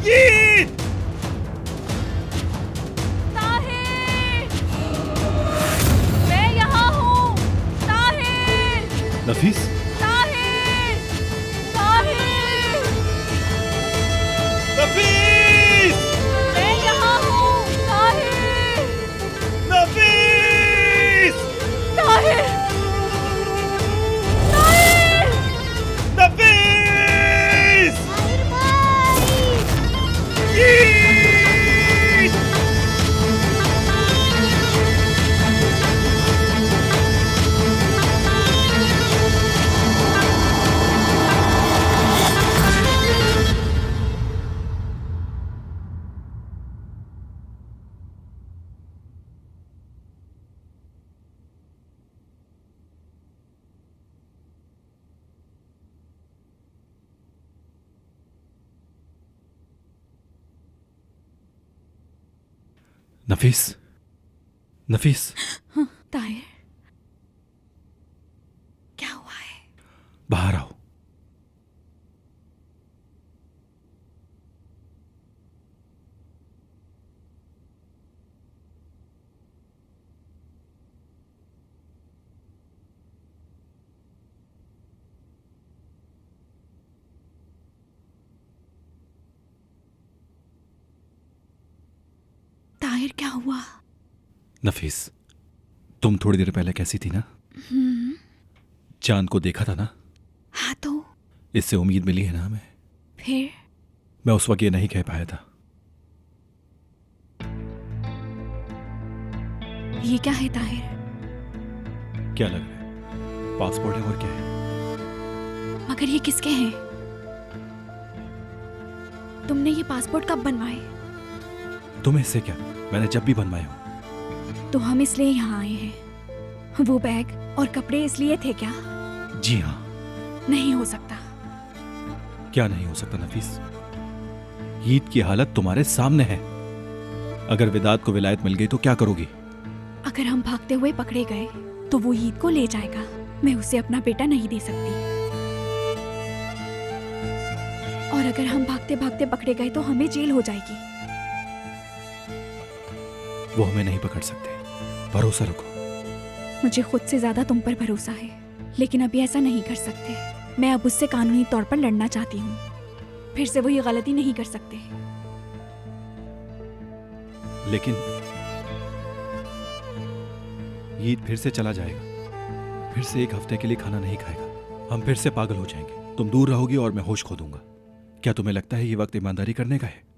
ये ताहिर, मैं यहाँ हूँ। ताहिर, नफीस, ताहिर, ताहिर, नफीस, मैं यहाँ हूँ। ताहिर, नफीस, ताहिर, ताहिर, नफीस, ताहिर भाई! ये नफीस, नफीस, ताहिर, क्या हुआ है? बाहर आओ। ताहिर, क्या हुआ? नफीस, तुम थोड़ी देर पहले कैसी थी ना? चांद को देखा था ना? हाँ, तो इससे उम्मीद मिली है ना हमें। फिर? मैं उस वक्त ये नहीं कह पाया था। ये क्या है ताहिर? क्या लग रहा है? पासपोर्ट है और क्या है? मगर ये किसके हैं? तुमने ये पासपोर्ट कब बनवाए? तुम्हें इससे क्या? मैंने जब भी बनवाए हो। तो हम इसलिए यहाँ आए हैं। वो बैग और कपड़े इसलिए थे क्या? जी हाँ। नहीं हो सकता। क्या नहीं हो सकता नफीस? ईद की हालत तुम्हारे सामने है। अगर विदात को विलायत मिल गई तो क्या करोगी? अगर हम भागते हुए पकड़े गए तो वो ईद को ले जाएगा। मैं उसे अपना बेटा नहीं दे सकती। और अगर हम भागते भागते पकड़े गए तो हमें जेल हो जाएगी। वो हमें नहीं पकड़ सकते। भरोसा रखो। मुझे खुद से ज्यादा तुम पर भरोसा है, लेकिन अभी ऐसा नहीं कर सकते। मैं अब उससे कानूनी तौर पर लड़ना चाहती हूँ। फिर से वो ये गलती नहीं कर सकते। लेकिन ईद फिर से चला जाएगा। फिर से एक हफ्ते के लिए खाना नहीं खाएगा। हम फिर से पागल हो जाएंगे। तुम दूर रहोगी और मैं होश खो दूंगा। क्या तुम्हें लगता है ये वक्त ईमानदारी करने का है?